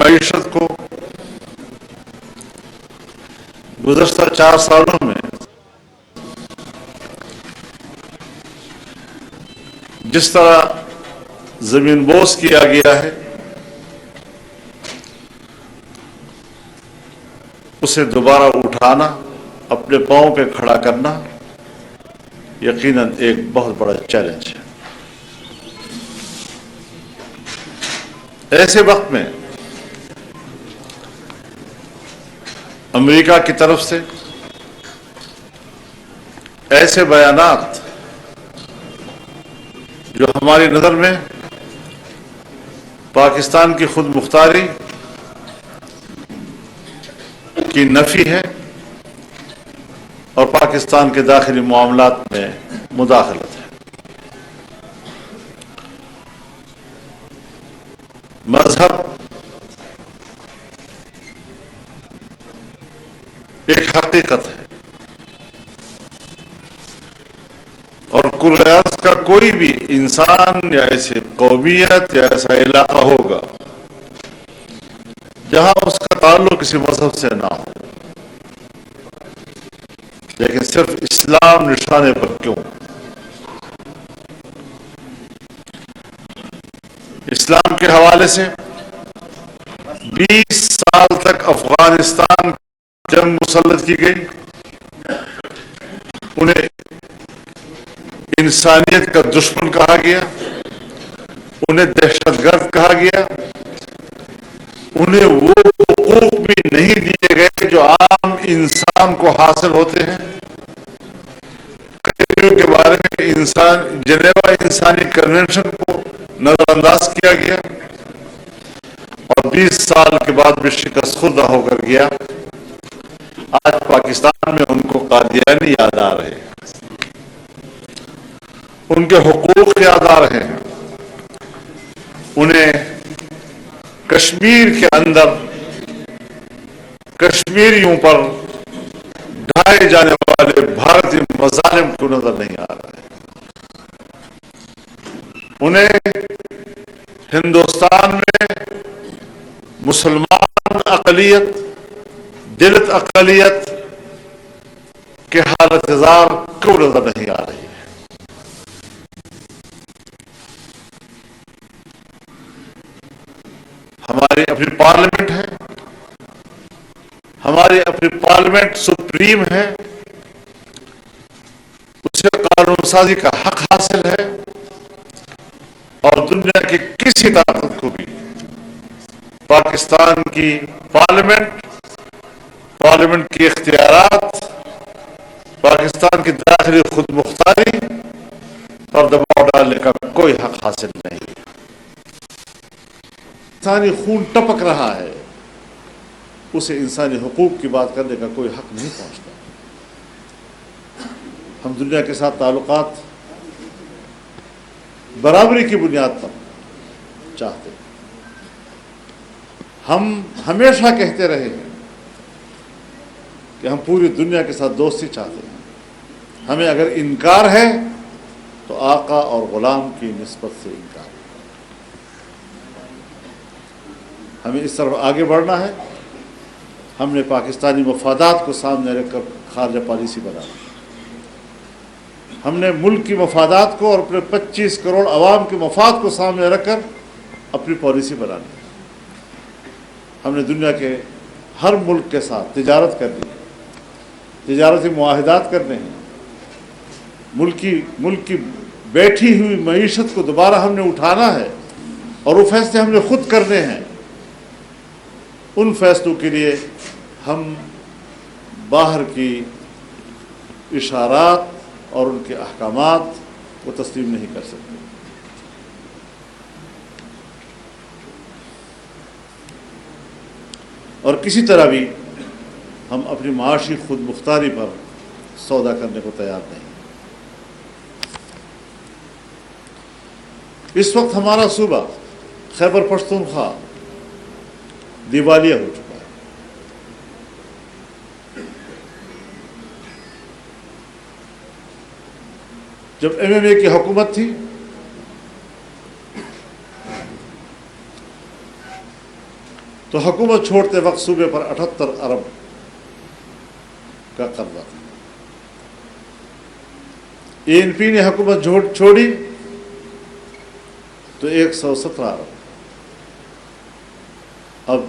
معیشت کو گزشتہ 4 سالوں میں جس طرح زمین بوس کیا گیا ہے اسے دوبارہ اٹھانا، اپنے پاؤں پہ کھڑا کرنا یقیناً ایک بہت بڑا چیلنج ہے۔ ایسے وقت میں امریکہ کی طرف سے ایسے بیانات جو ہماری نظر میں پاکستان کی خود مختاری کی نفی ہے اور پاکستان کے داخلی معاملات میں مداخلت ہے۔ مذہب ایک حقیقت ہے اور قرآن کا کوئی بھی انسان یا ایسی قومیت یا ایسا علاقہ ہوگا جہاں اس کا تعلق کسی مذہب سے نہ ہو، لیکن صرف اسلام نشانے پر کیوں؟ اسلام کے حوالے سے 20 سال تک افغانستان جنگ مسلط کی گئی، انہیں انسانیت کا دشمن کہا گیا، انہیں دہشت گرد کہا گیا، انہیں وہ حقوق بھی نہیں دیے گئے جو عام انسان کو حاصل ہوتے ہیں۔ قیدیوں کے بارے میں جنیوا انسانی کنونشن کو نظر انداز کیا گیا اور 20 سال کے بعد بھی شکست خوردہ ہو کر گیا۔ آج پاکستان میں ان کو قادیانی یاد آ رہے ہیں، ان کے حقوق یاد آ رہے ہیں، انہیں کشمیر کے اندر کشمیریوں پر ڈھائے جانے والے بھارتی مظالم کو نظر نہیں آ رہا ہے، انہیں ہندوستان میں مسلمان اقلیت، دلت اقلیت کے حالت زار کیوں نظر نہیں آ رہی ہے؟ ہماری اپنی پارلیمنٹ ہے، ہماری اپنی پارلیمنٹ سپریم ہے، اسے قانون سازی کا حق حاصل ہے اور دنیا کی کسی طاقت کو بھی پاکستان کی پارلیمنٹ کی اختیارات، پاکستان کی داخلی خود مختاری پر دباؤ ڈالنے کا کوئی حق حاصل نہیں ہے۔ انسانی خون ٹپک رہا ہے، اسے انسانی حقوق کی بات کرنے کا کوئی حق نہیں پہنچتا۔ ہم دنیا کے ساتھ تعلقات برابری کی بنیاد پر چاہتے ہیں۔ ہم ہمیشہ کہتے رہے ہیں کہ ہم پوری دنیا کے ساتھ دوستی چاہتے ہیں، ہمیں اگر انکار ہے تو آقا اور غلام کی نسبت سے انکار ہے۔ ہمیں اس طرف آگے بڑھنا ہے۔ ہم نے پاکستانی مفادات کو سامنے رکھ کر خارجہ پالیسی بنانا، ہم نے ملک کی مفادات کو اور اپنے 25 کروڑ عوام کے مفاد کو سامنے رکھ کر اپنی پالیسی بنانی، ہم نے دنیا کے ہر ملک کے ساتھ تجارت کرنی ہے، تجارتی معاہدات کرنے ہیں، ملک کی بیٹھی ہوئی معیشت کو دوبارہ ہم نے اٹھانا ہے اور وہ فیصلے ہم نے خود کرنے ہیں۔ ان فیصلوں کے لیے ہم باہر کی اشارات اور ان کے احکامات کو تسلیم نہیں کر سکتے۔ اور کسی طرح بھی ہم اپنی معاشی خود مختاری پر سودا کرنے کو تیار نہیں۔ اس وقت ہمارا صوبہ خیبر پختونخوا دیوالیہ ہو چکا ہے۔ جب MMA کی حکومت تھی تو تو حکومت چھوڑتے وقت صوبے پر 78 ارب کا قرضہ تھا. ANP نے حکومت چھوڑی تو 117 ارب. اب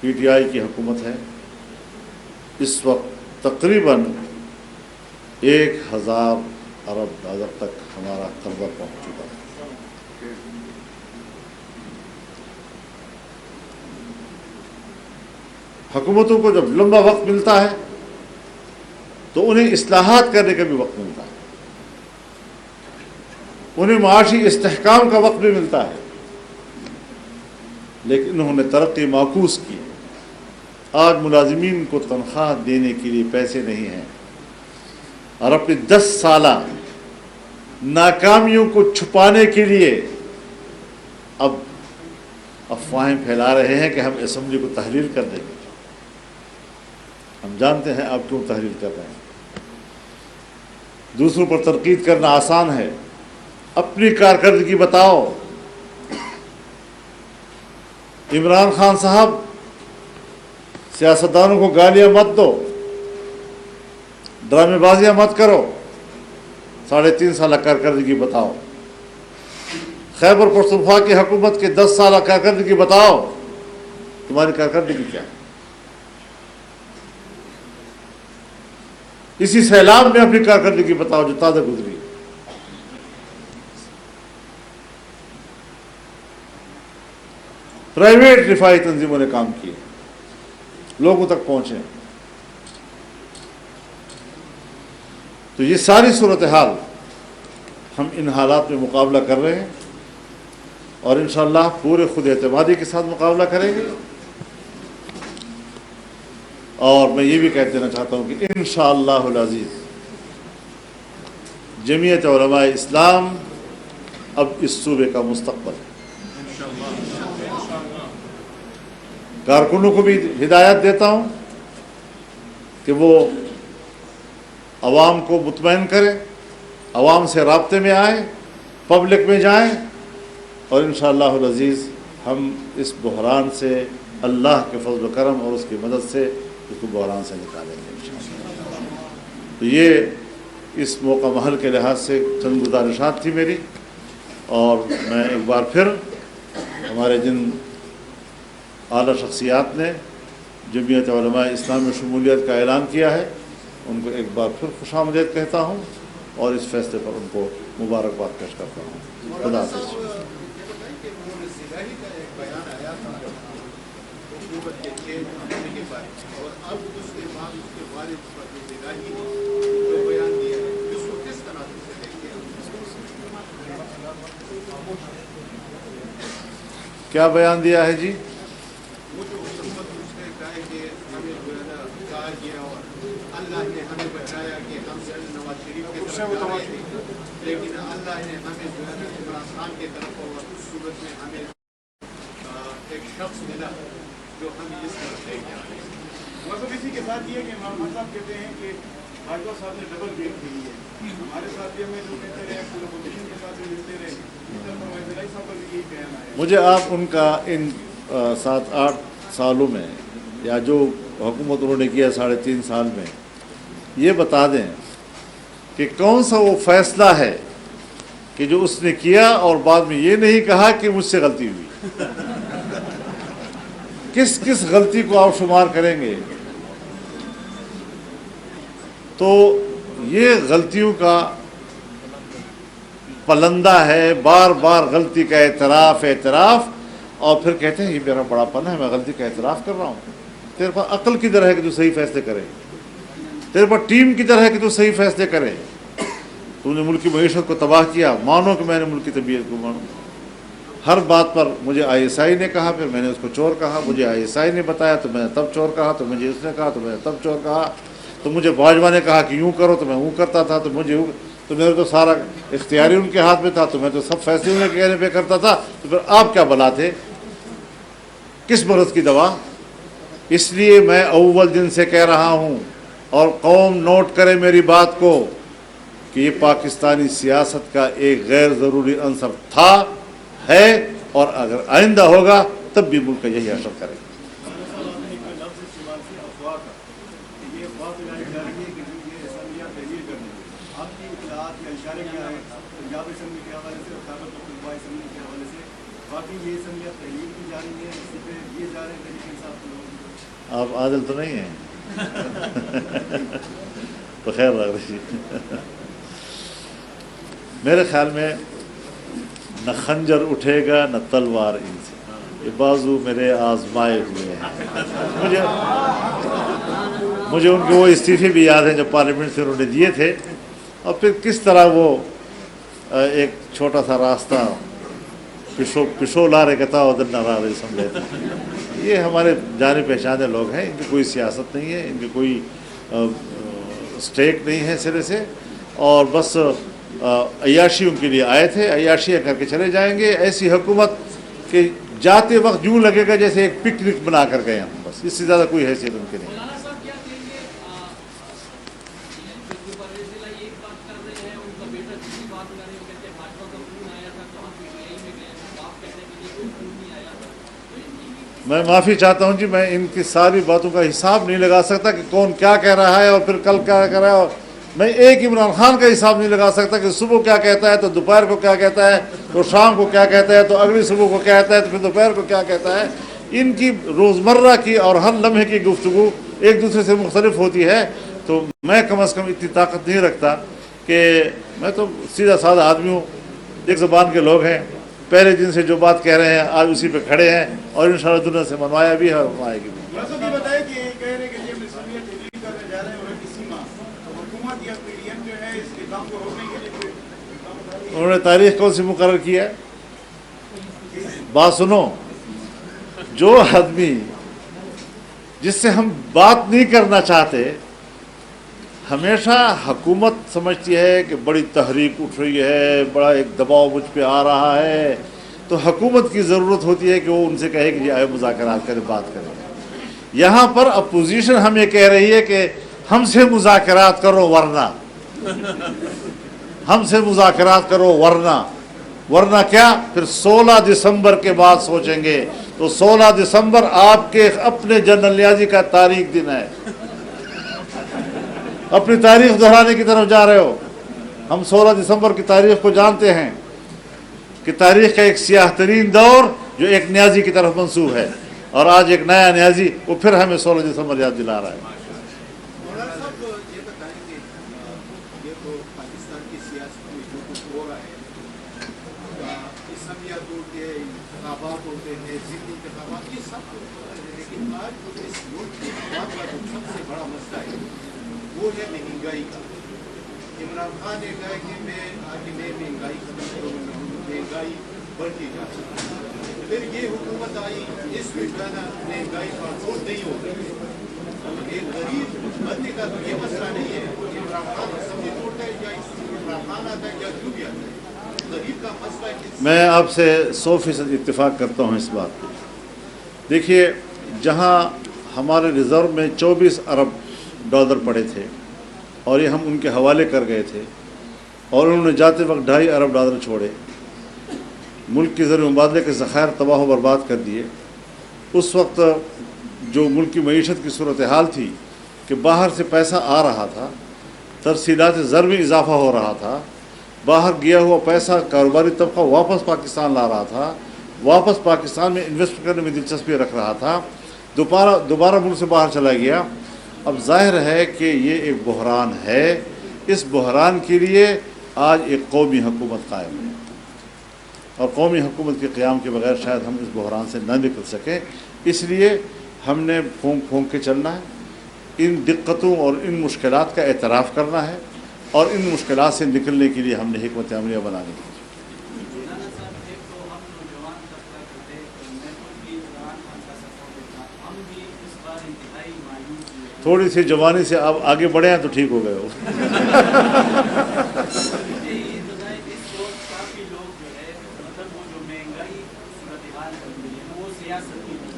PTI کی حکومت ہے. اس وقت تقریباً 1000 ارب ڈالر تک ہمارا قرضہ پہنچ چکا ہے. حکومتوں کو جب لمبا وقت ملتا ہے تو انہیں اصلاحات کرنے کا بھی وقت ملتا ہے, انہیں معاشی استحکام کا وقت بھی ملتا ہے, لیکن انہوں نے ترقی معکوس کی. آج ملازمین کو تنخواہ دینے کے لیے پیسے نہیں ہیں, اور اپنی 10 سالہ ناکامیوں کو چھپانے کے لیے اب افواہیں پھیلا رہے ہیں کہ ہم اسمبلی کو تحلیل کر دیں گے. ہم جانتے ہیں آپ کیوں تحلیل کر رہے ہیں. دوسروں پر تنقید کرنا آسان ہے, اپنی کارکردگی بتاؤ. عمران خان صاحب, سیاستدانوں کو گالیاں مت دو, ڈرامے بازیاں مت کرو, 3.5 سالہ کارکردگی بتاؤ. خیبر پختونخوا کی حکومت کے 10 سالہ کارکردگی بتاؤ, تمہاری کارکردگی کیا ہے. اسی سیلاب میں اپنی کارکردگی بتاؤ جو تازہ گزری. پرائیویٹ رفاہی تنظیموں نے کام کیے, لوگوں تک پہنچے. تو یہ ساری صورتحال ہم ان حالات میں مقابلہ کر رہے ہیں, اور انشاءاللہ پورے خود اعتمادی کے ساتھ مقابلہ کریں گے. اور میں یہ بھی کہہ دینا چاہتا ہوں کہ انشاءاللہ العزیز جمعیت علماء اسلام اب اس صوبے کا مستقبل ہے. کارکنوں کو بھی ہدایت دیتا ہوں کہ وہ عوام کو مطمئن کریں, عوام سے رابطے میں آئیں, پبلک میں جائیں, اور انشاءاللہ العزیز ہم اس بحران سے اللہ کے فضل و کرم اور اس کی مدد سے اس کو بحران سے نکالیں گے انشاءاللہ. تو یہ اس موقع محل کے لحاظ سے چند گزارشات تھی میری, اور میں ایک بار پھر ہمارے جن اعلیٰ شخصیات نے جمعیت علماء اسلام میں شمولیت کا اعلان کیا ہے ان کو ایک بار پھر خوش آمدید کہتا ہوں, اور اس فیصلے پر ان کو مبارکباد پیش کرتا ہوں. خدا حافظ. کیا بیان دیا ہے جی؟ اللہ نے ہمیں بچایا کہ ہم نواز شریف کے طرف جا رہے تھے, لیکن اللہ نے ہمیں جو ہے نا عمران خان کی طرف, اور اس صورت میں ہمیں ایک شخص ملا جو ہم اس طرف لے کے آئے. مطلب اسی کے ساتھ یہ کہ عمران خان صاحب کہتے ہیں کہ بھاجپا صاحب نے ڈبل گیم کھیلی ہے. ہمارے ساتھ بھی ہمیں جو کہتے رہے, پورے اپوزیشن کے ساتھ بھی ملتے رہے, اس طرح فرمائے صاحب کا بھی یہی بیان آیا. مجھے آپ ان کا ان 7-8 سالوں میں یا جو حکومت انہوں نے کیا 3.5 سال میں, یہ بتا دیں کہ کون سا وہ فیصلہ ہے کہ جو اس نے کیا اور بعد میں یہ نہیں کہا کہ مجھ سے غلطی ہوئی. کس کس غلطی کو آپ شمار کریں گے؟ تو یہ غلطیوں کا پلندہ ہے, بار بار غلطی کا اعتراف, اور پھر کہتے ہیں یہ میرا بڑا پن ہے, میں غلطی کا اعتراف کر رہا ہوں. تیرے پاس عقل کدھر ہے کہ تو صحیح فیصلے کرے؟ تیرے پاس ٹیم کدھر ہے کہ تو صحیح فیصلے کرے؟ تم نے ملک کی معیشت کو تباہ کیا, مانو کہ میں نے ملک کی طبیعت کو مانو. ہر بات پر مجھے ISI نے کہا, پھر میں نے اس کو چور کہا, مجھے ISI نے بتایا تو میں نے تب چور کہا, تو مجھے اس نے کہا تو میں نے تب چور کہا, تو مجھے باجوہ نے کہا کہ یوں کرو تو میں یوں کرتا تھا, تو مجھے تو میرے تو سارا اختیاری ان کے ہاتھ میں تھا, تو میں تو سب فیصلے انہیں کہنے پہ کرتا تھا. تو پھر آپ کیا بلا تھے؟ کس مرض کی دوا؟ اس لیے میں اول دن سے کہہ رہا ہوں, اور قوم نوٹ کرے میری بات کو, کہ یہ پاکستانی سیاست کا ایک غیر ضروری عنصر تھا, ہے, اور اگر آئندہ ہوگا تب بھی ملک کا یہی حشر کرے گا. استعمال سے افواہ کا کہ یہ افواہ پھیلائی جا رہی ہے کہ یہ اسمبلیاں تحریر کرنے کی. آپ کی اطلاعات یا اشارے کیا ہے پنجاب اسمبلی کے حوالے سے اور خیبر پختونخوا اسمبلی کے حوالے سے؟ باقی یہ اسمبلیاں تحریر کی جا رہی ہیں، اسی پہ یہ جا رہے ہیں تحریک انصاف کے لوگ. آپ عادل تو نہیں ہیں؟ بخیر لگ رہی. میرے خیال میں نہ خنجر اٹھے گا نہ تلوار ان سے، یہ بازو میرے آزمائے ہوئے ہیں. مجھے ان کے وہ استعفے بھی یاد ہیں جو پارلیمنٹ سے انہوں نے دیے تھے، اور پھر کس طرح وہ ایک چھوٹا سا راستہ پشو لا رہے کہتا ادھر نہ را رہے سمجھے تھے. یہ ہمارے جانے پہچانے لوگ ہیں، ان کی کوئی سیاست نہیں ہے، ان کی کوئی اسٹیک نہیں ہے سرے سے، اور بس عیاشی ان کے لیے آئے تھے، عیاشیاں کر کے چلے جائیں گے. ایسی حکومت کہ جاتے وقت یوں لگے گا جیسے ایک پکنک بنا کر گئے ہم، بس اس سے زیادہ کوئی حیثیت ان کی نہیں. میں معافی چاہتا ہوں جی، میں ان کی ساری باتوں کا حساب نہیں لگا سکتا کہ کون کیا کہہ رہا ہے اور پھر کل کیا کہہ رہا ہے. اور میں ایک عمران خان کا حساب نہیں لگا سکتا کہ صبح کیا کہتا ہے تو دوپہر کو کیا کہتا ہے، تو شام کو کیا کہتا ہے، تو اگلی صبح کو کیا کہتا ہے، تو پھر دوپہر کو کیا کہتا ہے. ان کی روزمرہ کی اور ہر لمحے کی گفتگو ایک دوسرے سے مختلف ہوتی ہے. تو میں کم از کم اتنی طاقت نہیں رکھتا کہ میں تو سیدھا سادہ آدمی ہوں، ایک زبان کے لوگ ہیں، پہلے دن سے جو بات کہہ رہے ہیں آج اسی پہ کھڑے ہیں، اور انشاءاللہ دنیا سے منوایا بھی ہے اور منوائے گی بھی. یہ بتائیں کہ کہہ رہے کہ یہ مسئلہ تحریر کرنے جا رہے ہیں اور کسی ماہ حکومت یا پی ڈی ایم جو ہے اس کے کام کو روکنے کے لیے انہوں نے تاریخ کون سی مقرر کی ہے؟ بات سنو، جو آدمی جس سے ہم بات نہیں کرنا چاہتے ہمیشہ حکومت سمجھتی ہے کہ بڑی تحریک اٹھ رہی ہے، بڑا ایک دباؤ مجھ پہ آ رہا ہے، تو حکومت کی ضرورت ہوتی ہے کہ وہ ان سے کہے کہ آئے مذاکرات کریں، بات کریں. یہاں پر اپوزیشن ہمیں کہہ رہی ہے کہ ہم سے مذاکرات کرو ورنہ، ہم سے مذاکرات کرو ورنہ کیا؟ پھر 16 دسمبر کے بعد سوچیں گے. تو 16 دسمبر آپ کے اپنے جنرل نیازی کا تاریخ دن ہے، اپنی تاریخ دہرانے کی طرف جا رہے ہو. ہم 16 دسمبر کی تاریخ کو جانتے ہیں کہ تاریخ کا ایک سیاہ ترین دور جو ایک نیازی کی طرف منسوب ہے، اور آج ایک نیا نیازی وہ پھر ہمیں 16 دسمبر یاد دلا رہا ہے. مولانا صاحب یہ بتائیں کہ یہ تو پاکستان کی سیاست میں جو کچھ ہو رہا ہے، اسمبلیاں ہوتے ہیں، انتخابات ہوتے ہیں، ضمنی انتخابات، یہ سب کچھ ہوتا ہے، لیکن آج جو اس ملک کے عوام کا جو سب سے بڑا مسئلہ ہے وہ ہے مہنگائی کا. عمران خان نے کہا کہ میں مہنگائی ختم کروں گا، مہنگائی بڑھتی جا رہی ہے. پھر یہ حکومت آئی، اس میں جو ہے نا مہنگائی کنٹرول نہیں ہو رہی ہے. ایک غریب بندے کا تو یہ مسئلہ نہیں ہے عمران خان سبزی توڑتا ہے یا عمران خان آتا ہے یا جو بھی آتا ہے، غریب کا مسئلہ ہے. میں آپ سے 100% اتفاق کرتا ہوں اس بات پہ. دیکھیے، جہاں ہمارے ریزرو میں 24 ارب ڈالر پڑے تھے اور یہ ہم ان کے حوالے کر گئے تھے، اور انہوں نے جاتے وقت 2.5 ارب ڈالر چھوڑے، ملک کے زر مبادلے کے ذخائر تباہ و برباد کر دیے. اس وقت جو ملک کی معیشت کی صورتحال تھی کہ باہر سے پیسہ آ رہا تھا، ترسیلات زر میں اضافہ ہو رہا تھا، باہر گیا ہوا پیسہ کاروباری طبقہ واپس پاکستان لا رہا تھا، واپس پاکستان میں انویسٹ کرنے میں دلچسپی رکھ رہا تھا، دوبارہ ملک سے باہر چلا گیا. اب ظاہر ہے کہ یہ ایک بحران ہے. اس بحران کے لیے آج ایک قومی حکومت قائم ہے، اور قومی حکومت کے قیام کے بغیر شاید ہم اس بحران سے نہ نکل سکیں. اس لیے ہم نے پھونک کے چلنا ہے، ان دقتوں اور ان مشکلات کا اعتراف کرنا ہے، اور ان مشکلات سے نکلنے کے لیے ہم نے حکمت عملیہ بنانی ہے. تھوڑی سی جوانی سے آپ آگے بڑھے ہیں تو ٹھیک ہو گئے ہو.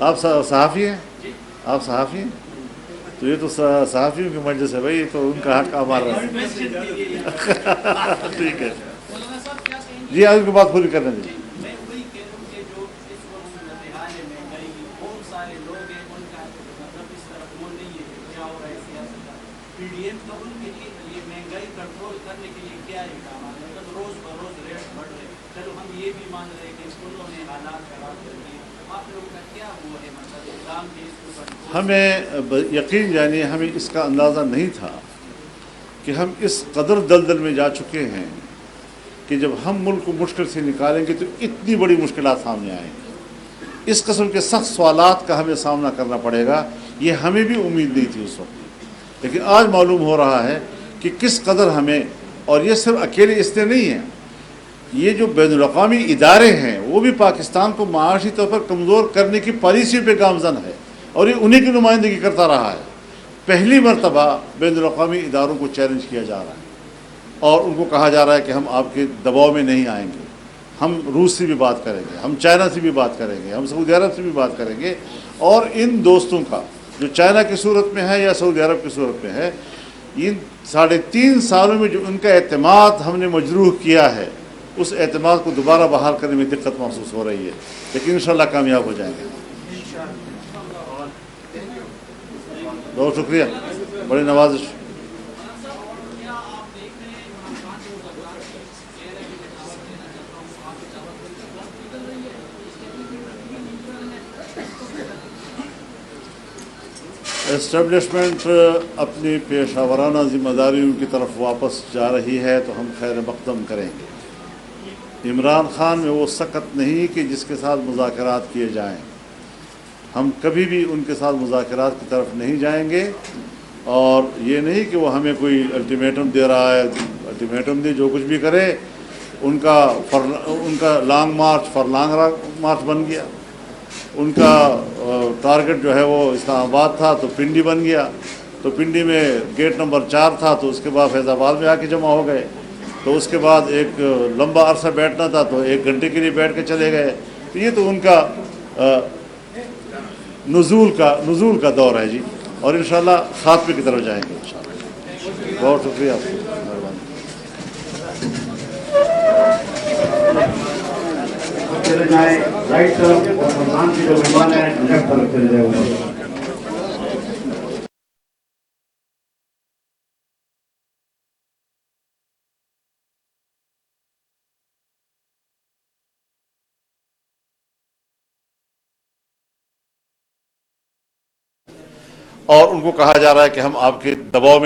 آپ صحافی ہیں؟ آپ صحافی ہیں؟ تو یہ تو صحافیوں کی مجلس ہے بھائی، تو ان کا حق آپ مار رہے ہیں. ٹھیک ہے جی، آپ کی بات پوری کرنے دیجیے. ہوگا اس سیاست کا؟ PDM قبول کے لیے یہ مہنگائی کنٹرول کرنے کے لیے کیا اقدامات ہیں؟ مطلب روز بروز ریٹ بڑھ رہے، چلو ہم یہ بھی مان رہے کہ اسکولوں نے حالات خراب کر دیے، آپ لوگوں کا کیا وہ ہے مطلب اقدام کے اس کو کنٹرول؟ ہمیں یقین جانیے ہمیں اس کا اندازہ نہیں تھا کہ ہم اس قدر دلدل میں جا چکے ہیں کہ جب ہم ملک کو مشکل سے نکالیں گے تو اتنی بڑی مشکلات سامنے آئیں گی، اس قسم کے سخت سوالات کا ہمیں سامنا کرنا پڑے گا، یہ ہمیں بھی امید نہیں تھی اس وقت، لیکن آج معلوم ہو رہا ہے کہ کس قدر ہمیں، اور یہ صرف اکیلے اس نے نہیں ہیں، یہ جو بین الاقوامی ادارے ہیں وہ بھی پاکستان کو معاشی طور پر کمزور کرنے کی پالیسی پہ گامزن ہے، اور یہ انہی کی نمائندگی کرتا رہا ہے۔ پہلی مرتبہ بین الاقوامی اداروں کو چیلنج کیا جا رہا ہے اور ان کو کہا جا رہا ہے کہ ہم آپ کے دباؤ میں نہیں آئیں گے، ہم روس سے بھی بات کریں گے، ہم چائنا سے بھی بات کریں گے، ہم سعودی عرب سے بھی بات کریں گے، اور ان دوستوں کا جو چائنا کی صورت میں ہے یا سعودی عرب کی صورت میں ہے، ان 3.5 سالوں میں جو ان کا اعتماد ہم نے مجروح کیا ہے، اس اعتماد کو دوبارہ بحال کرنے میں دقت محسوس ہو رہی ہے، لیکن انشاءاللہ کامیاب ہو جائیں گے۔ بہت شکریہ، بڑی نوازش۔ اسٹیبلشمنٹ اپنی پیشہ ورانہ ذمہ داریوں کی طرف واپس جا رہی ہے تو ہم خیر مقدم کریں گے۔ عمران خان میں وہ سکت نہیں کہ جس کے ساتھ مذاکرات کیے جائیں، ہم کبھی بھی ان کے ساتھ مذاکرات کی طرف نہیں جائیں گے، اور یہ نہیں کہ وہ ہمیں کوئی الٹیمیٹم دے رہا ہے، الٹیمیٹم دے جو کچھ بھی کرے، ان کا لانگ مارچ فرلانگ مارچ بن گیا، ان کا ٹارگٹ جو ہے وہ اسلام آباد تھا تو پنڈی بن گیا، تو پنڈی میں گیٹ نمبر 4 تھا تو اس کے بعد فیض آباد میں آ کے جمع ہو گئے، تو اس کے بعد ایک لمبا عرصہ بیٹھنا تھا تو 1 گھنٹے کے لیے بیٹھ کے چلے گئے، تو یہ تو ان کا نزول کا دور ہے جی، اور انشاءاللہ خاتمے کی طرف جائیں گے انشاءاللہ۔ بہت شکریہ آپ کا، مہربانی۔ چلے جائیں رائٹ طرف، اور مسلمان کی جو مہمان ہے لیفٹ طرف چلے جائے اوپر۔ اور ان کو کہا جا رہا ہے کہ ہم آپ کے دباؤ میں